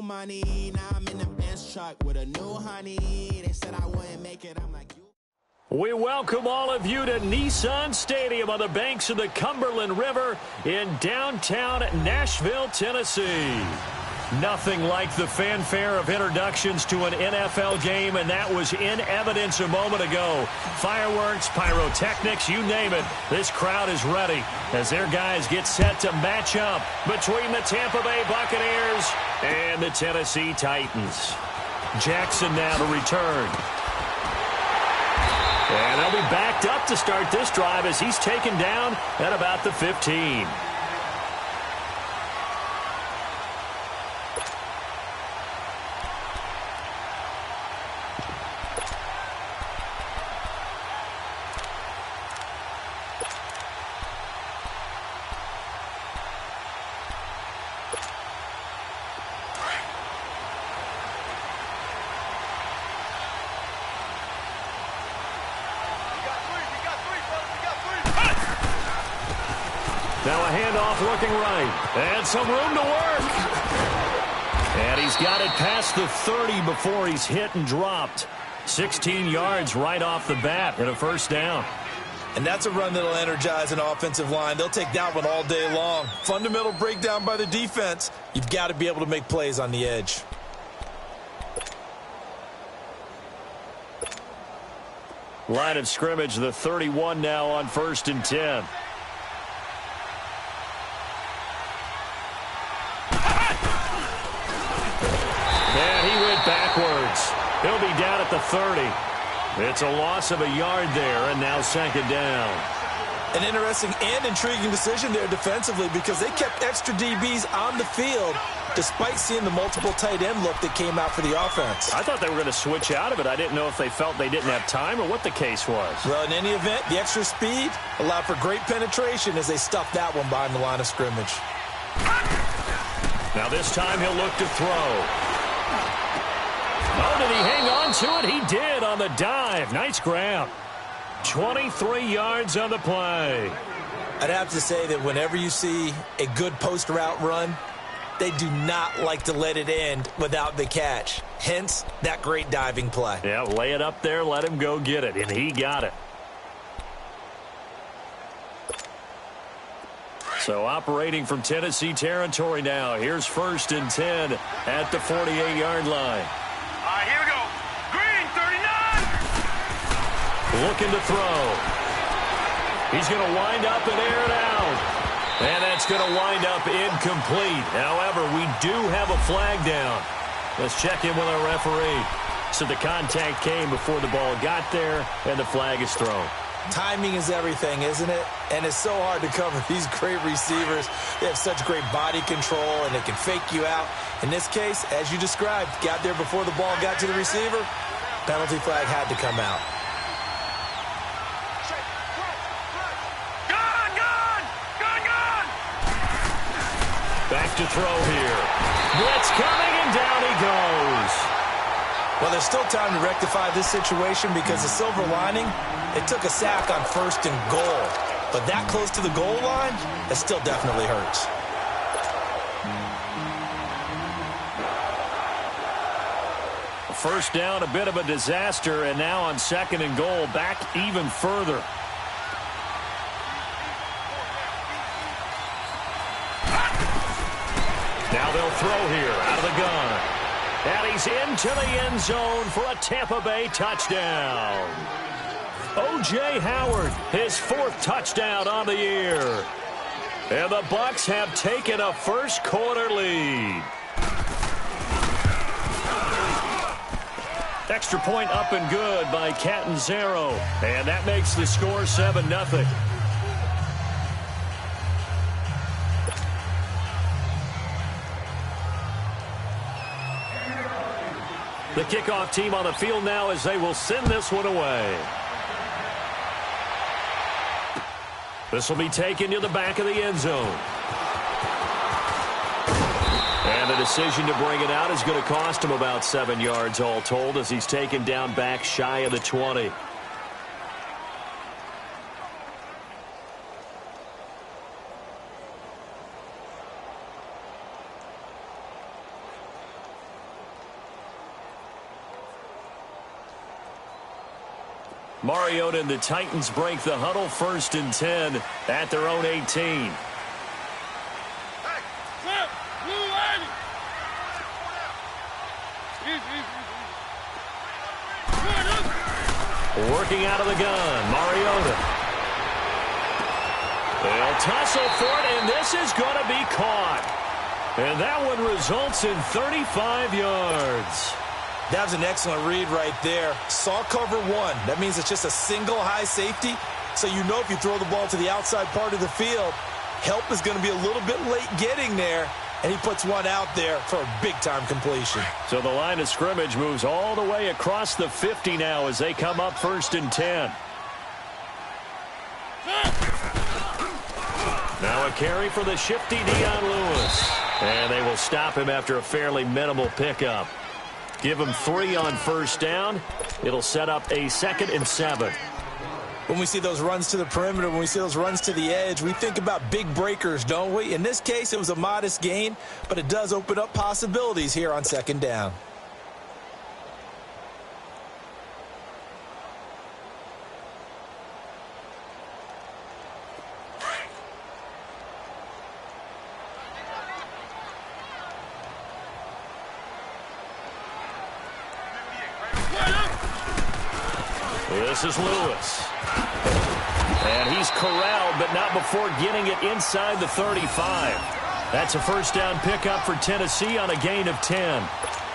money. Now I'm in the Benz truck with a new honey. They said I wouldn't make it. I'm like, you. We welcome all of you to Nissan Stadium on the banks of the Cumberland River in downtown Nashville, Tennessee. Nothing like the fanfare of introductions to an NFL game, and that was in evidence a moment ago. Fireworks, pyrotechnics, you name it. This crowd is ready as their guys get set to match up between the Tampa Bay Buccaneers and the Tennessee Titans. Jackson now to return. And they'll be backed up to start this drive as he's taken down at about the 15. Now a handoff looking right. And some room to work. And he's got it past the 30 before he's hit and dropped. 16 yards right off the bat and a first down. And that's a run that'll energize an offensive line. They'll take that one all day long. Fundamental breakdown by the defense. You've got to be able to make plays on the edge. Line of scrimmage, the 31 now on 1st and 10. Backwards. He'll be down at the 30. It's a loss of a yard there, and now second down. An interesting and intriguing decision there defensively because they kept extra DBs on the field despite seeing the multiple tight end look that came out for the offense. I thought they were going to switch out of it. I didn't know if they felt they didn't have time or what the case was. Well, in any event, the extra speed allowed for great penetration as they stuffed that one behind the line of scrimmage. Now this time he'll look to throw. Oh, did he hang on to it? He did on the dive. Nice grab. 23 yards on the play. I'd have to say that whenever you see a good post route run, they do not like to let it end without the catch. Hence, that great diving play. Yeah, lay it up there, let him go get it, and he got it. So operating from Tennessee territory now. Here's 1st and 10 at the 48-yard line. All right, here we go. Green, 39. Looking to throw. He's going to wind up and air it out. And that's going to wind up incomplete. However, we do have a flag down. Let's check in with our referee. So the contact came before the ball got there, and the flag is thrown. Timing is everything, isn't it? And it's so hard to cover these great receivers. They have such great body control, and they can fake you out. In this case, as you described, got there before the ball got to the receiver. Penalty flag had to come out. Gone! Back to throw here. Blitz coming, and down he goes. Well, there's still time to rectify this situation because the silver lining, it took a sack on 1st and goal. But that close to the goal line, it still definitely hurts. First down, a bit of a disaster, and now on 2nd and goal, back even further. Now they'll throw here out of the gun. And he's into the end zone for a Tampa Bay touchdown. O.J. Howard, his 4th touchdown on the year. And the Bucs have taken a first-quarter lead. Extra point up and good by Catanzaro. And that makes the score 7-0. The kickoff team on the field now as they will send this one away. This will be taken to the back of the end zone. And the decision to bring it out is going to cost him about 7 yards all told as he's taken down back shy of the 20. Mariota and the Titans break the huddle, 1st and 10 at their own 18. Working out of the gun, Mariota. They'll tussle for it, and this is going to be caught. And that one results in 35 yards. That was an excellent read right there. Saw cover one. That means it's just a single high safety. So you know if you throw the ball to the outside part of the field, help is going to be a little bit late getting there. And he puts one out there for a big-time completion. So the line of scrimmage moves all the way across the 50 now as they come up 1st and 10. Now a carry for the shifty Dion Lewis. And they will stop him after a fairly minimal pickup. Give him 3 on 1st down. It'll set up a 2nd and 7. When we see those runs to the perimeter, when we see those runs to the edge, we think about big breakers, don't we? In this case, it was a modest gain, but it does open up possibilities here on 2nd down. This is Lewis. And he's corralled, but not before getting it inside the 35. That's a 1st down pickup for Tennessee on a gain of 10.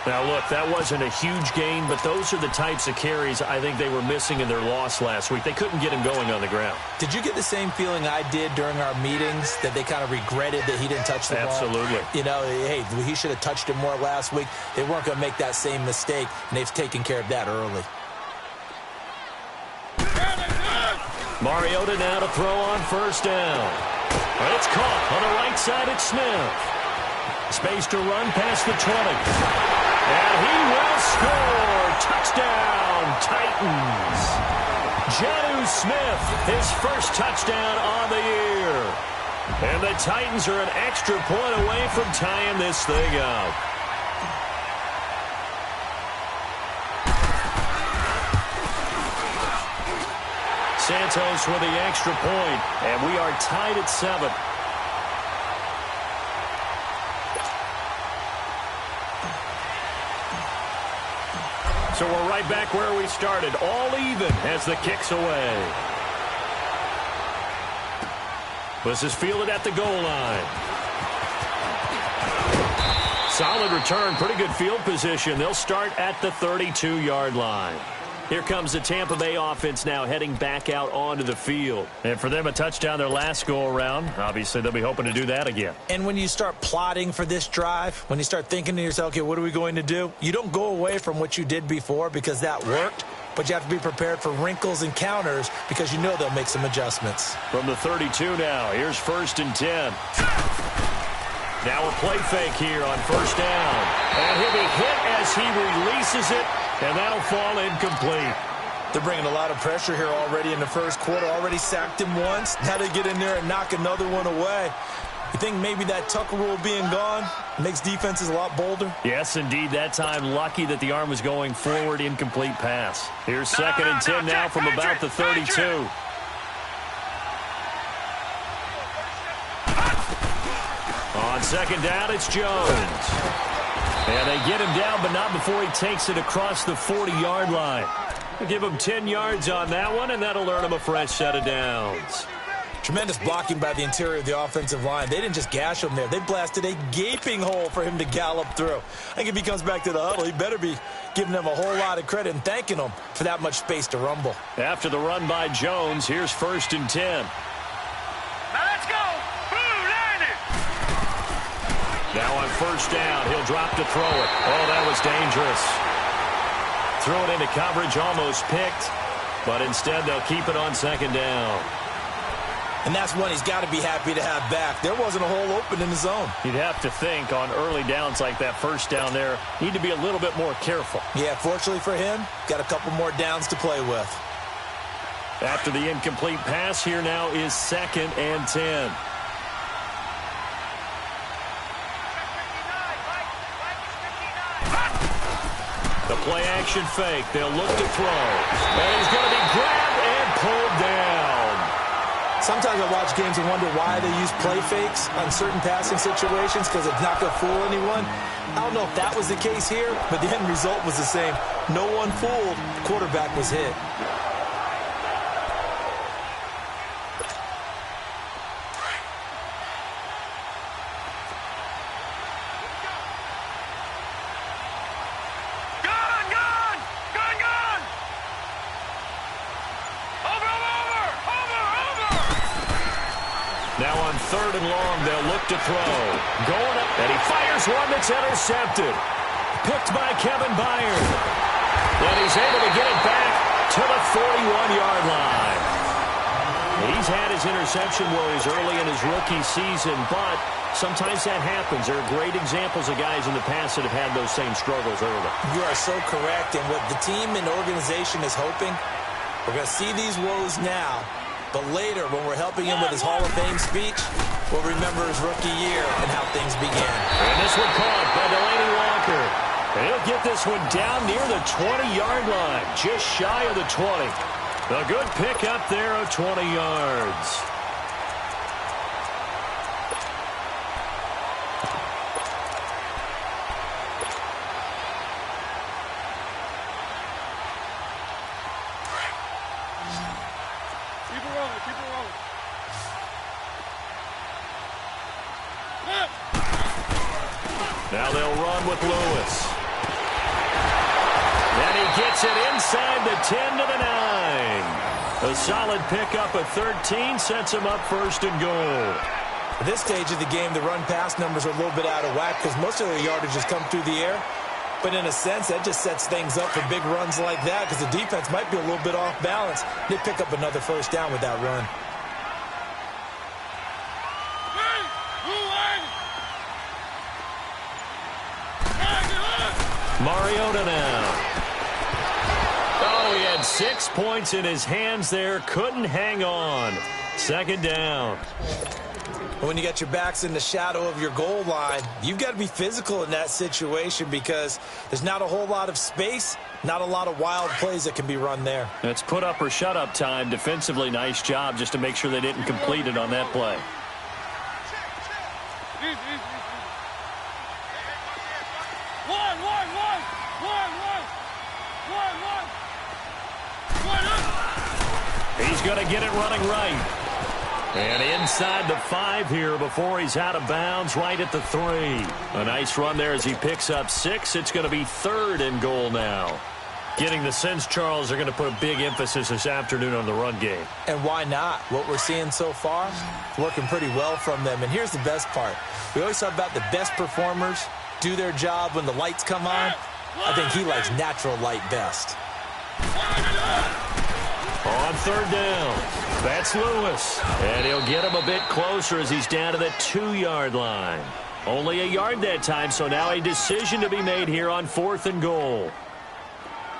Now, look, that wasn't a huge gain, but those are the types of carries I think they were missing in their loss last week. They couldn't get him going on the ground. Did you get the same feeling I did during our meetings, that they kind of regretted that he didn't touch the ball? Absolutely. You know, hey, he should have touched it more last week. They weren't going to make that same mistake, and they've taken care of that early. Mariota now to throw on 1st down. It's caught on the right side at Smith. Space to run past the 20. And he will score. Touchdown, Titans. Jonnu Smith, his 1st touchdown on the year. And the Titans are an extra point away from tying this thing up. Santos with the extra point, and we are tied at 7. So we're right back where we started, all even as the kick's away. This is fielded at the goal line. Solid return, pretty good field position. They'll start at the 32-yard line. Here comes the Tampa Bay offense now heading back out onto the field. And for them, a touchdown their last go-around. Obviously, they'll be hoping to do that again. And when you start plotting for this drive, when you start thinking to yourself, okay, what are we going to do? You don't go away from what you did before because that worked, but you have to be prepared for wrinkles and counters because you know they'll make some adjustments. From the 32 now, here's 1st and 10. Now a play fake here on 1st down. And he'll be hit as he releases it. And that'll fall incomplete. They're bringing a lot of pressure here already in the 1st quarter. Already sacked him once. Now they get in there and knock another one away. You think maybe that Tucker rule being gone makes defenses a lot bolder? Yes, indeed. That time, lucky that the arm was going forward. Incomplete pass. Here's 2nd and 10 now from about the 32. On 2nd down, it's Jones. And they get him down, but not before he takes it across the 40-yard line. We'll give him 10 yards on that one, and that'll earn him a fresh set of downs. Tremendous blocking by the interior of the offensive line. They didn't just gash him there. They blasted a gaping hole for him to gallop through. I think if he comes back to the huddle, he better be giving them a whole lot of credit and thanking them for that much space to rumble. After the run by Jones, here's 1st and 10. Now let's go. Now on 1st down, he'll drop to throw it. Oh, that was dangerous. Threw it into coverage, almost picked, but instead they'll keep it on 2nd down. And that's one he's got to be happy to have back. There wasn't a hole open in the zone. You'd have to think on early downs like that 1st down there, need to be a little bit more careful. Yeah, fortunately for him, got a couple more downs to play with. After the incomplete pass, here now is 2nd and 10. The Play action fake. They'll look to throw. And he's going to be grabbed and pulled down. Sometimes I watch games and wonder why they use play fakes on certain passing situations because it's not going to fool anyone. I don't know if that was the case here, but the end result was the same. No one fooled. The quarterback was hit. Now on 3rd and long, they'll look to throw. Going up, and he fires one that's intercepted. Picked by Kevin Byard. And he's able to get it back to the 41-yard line. He's had his interception woes early in his rookie season, but sometimes that happens. There are great examples of guys in the past that have had those same struggles early. You are so correct, and what the team and organization is hoping, we're going to see these woes now. But later, when we're helping him with his Hall of Fame speech, we'll remember his rookie year and how things began. And this one caught by Delaney Walker. And he'll get this one down near the 20-yard line, just shy of the 20. A good pick up there of 20 yards. Now they'll run with Lewis. And he gets it inside the 10 to the 9. A solid pickup of 13 sets him up 1st and goal. At this stage of the game, the run-pass numbers are a little bit out of whack because most of the yardage has come through the air. But in a sense, that just sets things up for big runs like that because the defense might be a little bit off balance. They pick up another 1st down with that run. Mariota now. Oh, he had 6 points in his hands there. Couldn't hang on. 2nd down. When you got your backs in the shadow of your goal line, you've got to be physical in that situation because there's not a whole lot of space, not a lot of wild plays that can be run there. It's put up or shut up time. Defensively, nice job just to make sure they didn't complete it on that play. He's going to get it running right. And inside the 5 here before he's out of bounds, right at the 3. A nice run there as he picks up 6. It's going to be 3rd and goal now. Getting the sense, Charles, they're going to put a big emphasis this afternoon on the run game. And why not? What we're seeing so far, working pretty well from them. And here's the best part. We always talk about the best performers do their job when the lights come on. I think he likes natural light best. On 3rd down, that's Lewis. And he'll get him a bit closer as he's down to the 2-yard line. Only a yard that time, so now a decision to be made here on 4th and goal.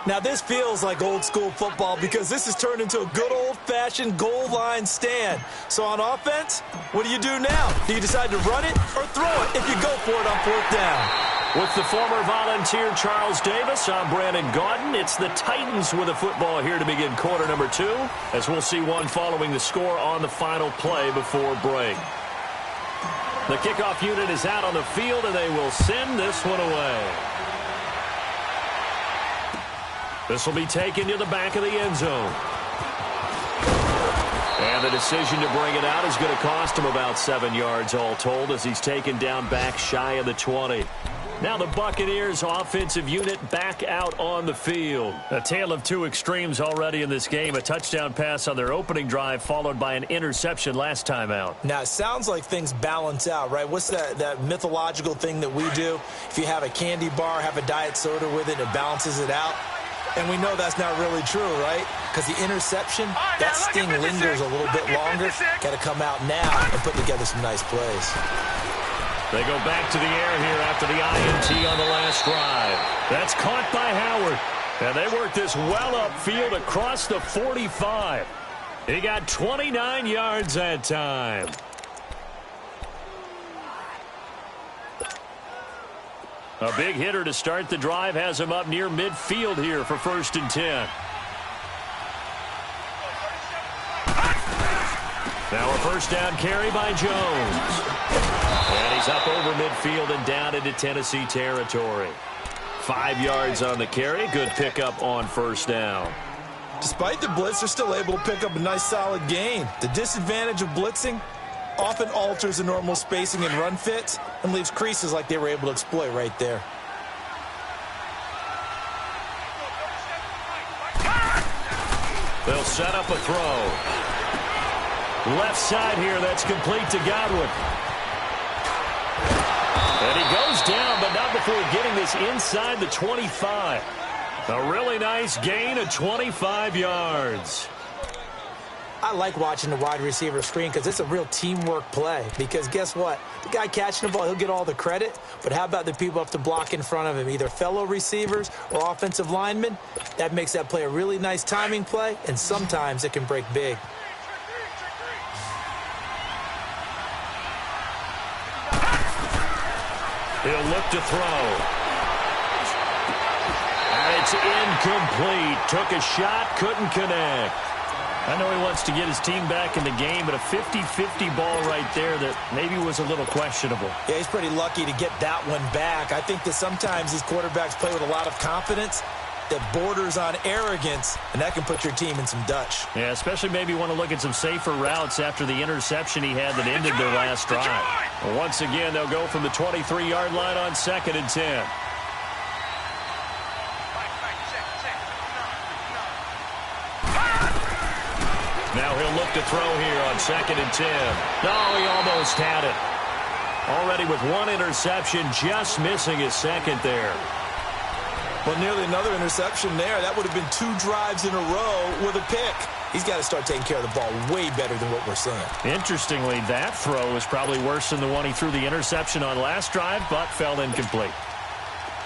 Now this feels like old school football because this has turned into a good old-fashioned goal line stand. So on offense, what do you do now? Do you decide to run it or throw it if you go for it on 4th down? With the former Volunteer Charles Davis, I'm Brandon Gaudin. It's the Titans with a football here to begin quarter number 2, as we'll see one following the score on the final play before break. The kickoff unit is out on the field, and they will send this one away. This will be taken to the back of the end zone. And the decision to bring it out is going to cost him about 7 yards all told as he's taken down back shy of the 20. Now the Buccaneers offensive unit back out on the field. A tale of 2 extremes already in this game. A touchdown pass on their opening drive followed by an interception last time out. Now it sounds like things balance out, right? What's that mythological thing that we do? If you have a candy bar, have a diet soda with it, it balances it out. And we know that's not really true, right? Because the interception, that sting lingers a little bit longer. Got to come out now and put together some nice plays. They go back to the air here after the INT on the last drive. That's caught by Howard. And they work this well upfield across the 45. He got 29 yards that time. A big hitter to start the drive has him up near midfield here for 1st and 10. Now a first down carry by Jones. And he's up over midfield and down into Tennessee territory. 5 yards on the carry. Good pickup on 1st down. Despite the blitz, they're still able to pick up a nice solid gain. The disadvantage of blitzing often alters the normal spacing and run fits and leaves creases like they were able to exploit right there. They'll set up a throw. Left side here, that's complete to Godwin. And he goes down, but not before getting this inside the 25. A really nice gain of 25 yards. I like watching the wide receiver screen because it's a real teamwork play. Because guess what? The guy catching the ball, he'll get all the credit. But how about the people up to block in front of him, either fellow receivers or offensive linemen? That makes that play a really nice timing play, and sometimes it can break big. He'll look to throw. And it's incomplete. Took a shot, couldn't connect. I know he wants to get his team back in the game, but a 50-50 ball right there that maybe was a little questionable. Yeah, he's pretty lucky to get that one back. I think that sometimes these quarterbacks play with a lot of confidence that borders on arrogance, and that can put your team in some Dutch. Yeah, especially maybe want to look at some safer routes after the interception he had that ended their last drive. Well, once again, they'll go from the 23-yard line on 2nd and 10. Now he'll look to throw here on 2nd and 10. No, he almost had it. Already with one interception, just missing his second there. Well, nearly another interception there. That would have been 2 drives in a row with a pick. He's got to start taking care of the ball way better than what we're seeing. Interestingly, that throw was probably worse than the one he threw the interception on last drive, but fell incomplete.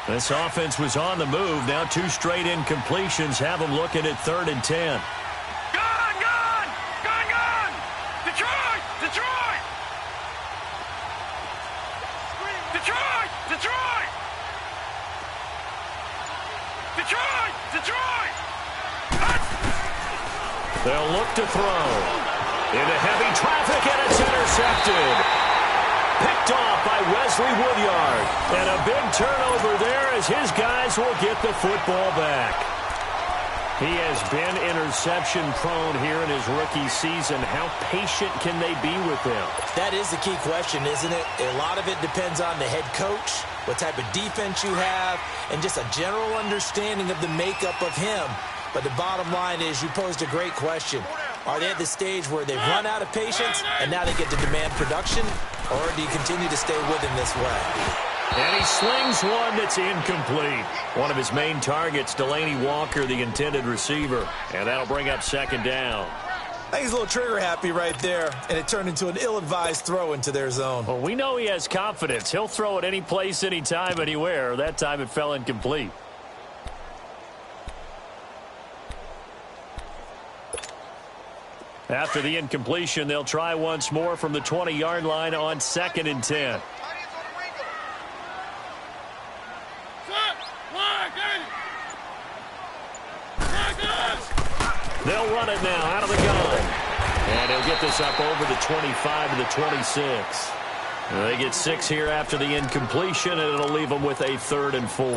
This offense was on the move. Now 2 straight incompletions have them looking at 3rd and 10. Detroit! Detroit! Detroit! Detroit! Detroit! Detroit! They'll look to throw. Into heavy traffic, and it's intercepted. Picked off by Wesley Woodyard. And a big turnover there as his guys will get the football back. He has been interception-prone here in his rookie season. How patient can they be with him? That is the key question, isn't it? A lot of it depends on the head coach, what type of defense you have, and just a general understanding of the makeup of him. But the bottom line is you posed a great question. Are they at the stage where they've run out of patience and now they get to demand production? Or do you continue to stay with him this way? And he slings one that's incomplete. One of his main targets, Delaney Walker, the intended receiver. And that'll bring up 2nd down. I think he's a little trigger happy right there, and it turned into an ill-advised throw into their zone. Well, we know he has confidence. He'll throw it any place, anytime, anywhere. That time it fell incomplete. After the incompletion, they'll try once more from the 20-yard line on 2nd and 10. They'll run it now out of the gun. And he'll get this up over the 25 to the 26. They get 6 here after the incompletion, and it'll leave them with a 3rd and 4.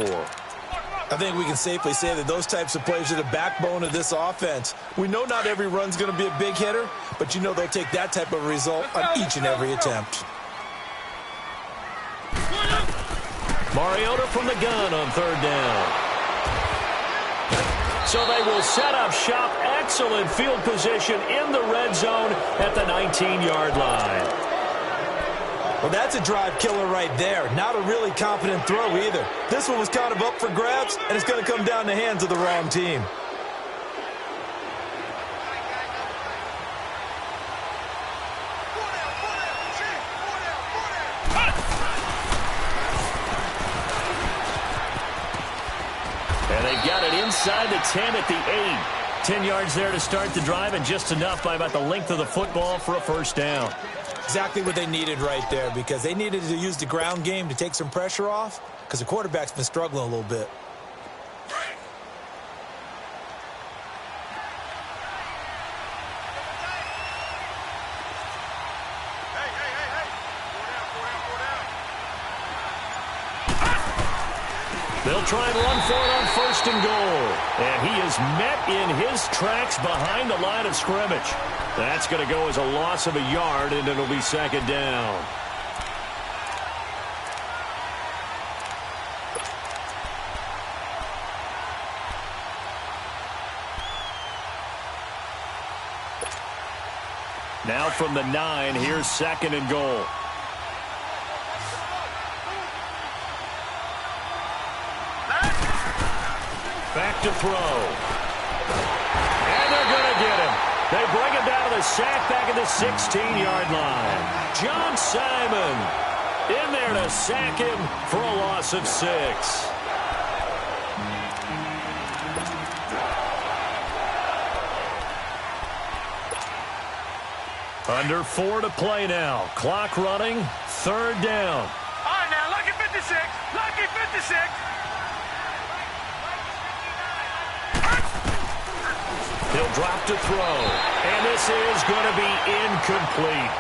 I think we can safely say that those types of plays are the backbone of this offense. We know not every run's going to be a big hitter, but you know they'll take that type of result on each and every attempt. Mariota from the gun on 3rd down. So they will set up shop. Excellent field position in the red zone at the 19-yard line. Well, that's a drive killer right there. Not a really confident throw either. This one was kind of up for grabs, and it's going to come down the hands of the wrong team. And they've got it inside the 10 at the 8. 10 yards there to start the drive, and just enough by about the length of the football for a 1st down. Exactly what they needed right there, because they needed to use the ground game to take some pressure off, because the quarterback's been struggling a little bit. They'll try and run for it on 1st and goal. And he is met in his tracks behind the line of scrimmage. That's going to go as a loss of a yard, and it'll be 2nd down. Now from the 9, here's 2nd and goal. Back to throw. And they're going to get him. They bring him down to the sack back at the 16-yard line. John Simon in there to sack him for a loss of 6. Under 4 to play now. Clock running. 3rd down. All right, now, lucky 56. Lucky 56. He'll drop to throw. And this is going to be incomplete.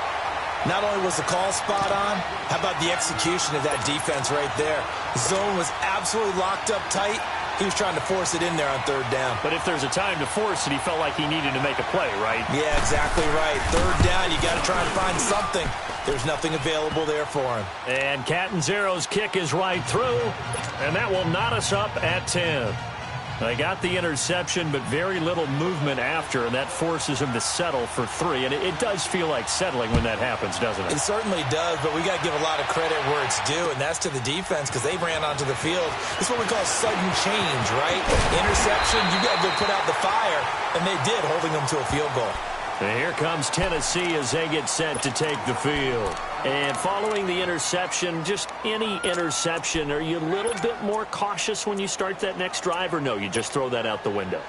Not only was the call spot on, how about the execution of that defense right there? The zone was absolutely locked up tight. He was trying to force it in there on 3rd down. But if there's a time to force it, he felt like he needed to make a play, right? Yeah, exactly right. 3rd down, you got to try and find something. There's nothing available there for him. And Catanzaro's kick is right through, and that will knot us up at 10. They got the interception, but very little movement after, and that forces him to settle for 3. And it does feel like settling when that happens, doesn't it? It certainly does, but we got to give a lot of credit where it's due, and that's to the defense because they ran onto the field. It's what we call sudden change, right? Interception, you got to go put out the fire, and they did, holding them to a field goal. And here comes Tennessee as they get set to take the field. And following the interception, just any interception, are you a little bit more cautious when you start that next drive, or no, you just throw that out the window?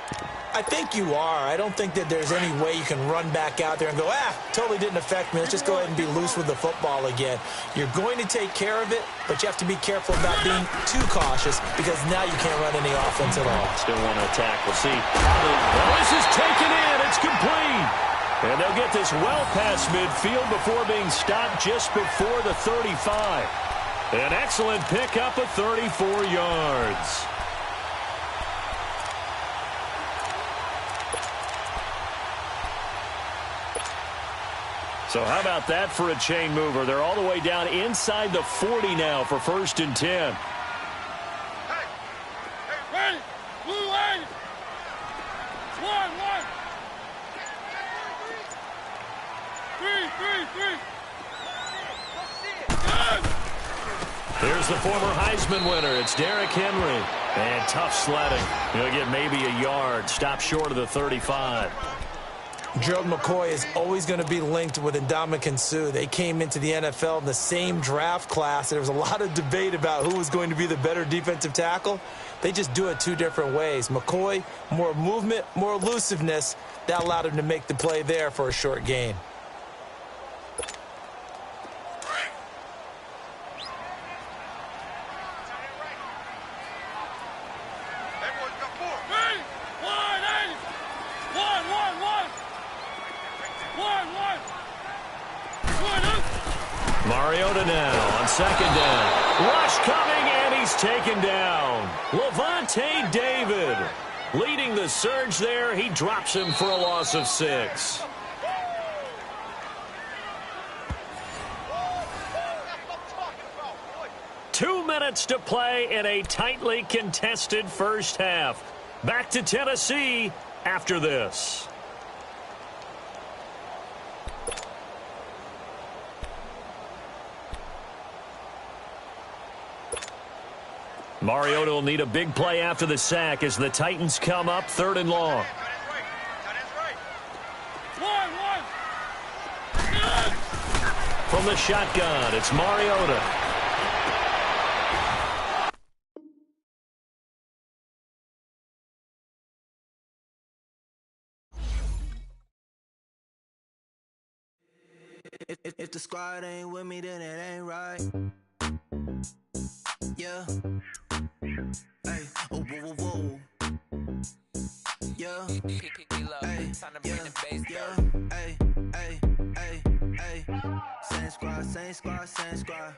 I think you are. I don't think that there's any way you can run back out there and go, totally didn't affect me. Let's just go ahead and be loose with the football again. You're going to take care of it, but you have to be careful about being too cautious because now you can't run any offense at all. Still want to attack. We'll see. Well, this is taken in. It's complete. And they'll get this well past midfield before being stopped just before the 35. An excellent pickup of 34 yards. So how about that for a chain mover? They're all the way down inside the 40 now for 1st and 10. Hey, ready? Blue line. 1. 3. Here's the former Heisman winner. It's Derrick Henry. And tough sledding. He'll get maybe a yard. Stop short of the 35. Gerald McCoy is always going to be linked with Ndamukong Suh. They came into the NFL in the same draft class. There was a lot of debate about who was going to be the better defensive tackle. They just do it 2 different ways. McCoy, more movement, more elusiveness. That allowed him to make the play there for a short gain. Mariota now on 2nd down. Rush coming, and he's taken down. Levante David leading the surge there. He drops him for a loss of 6. Two minutes to play in a tightly contested first half. Back to Tennessee after this. Mariota will need a big play after the sack as the Titans come up 3rd and long. From the shotgun, it's Mariota. If the squad ain't with me, then it ain't right. Yeah. Ay, ay, ay, ay. Same squad.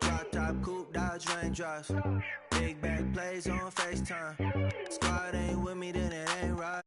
Drop top, coupe, Dodge raindrops. Big back plays on FaceTime. Squad ain't with me, then it ain't right.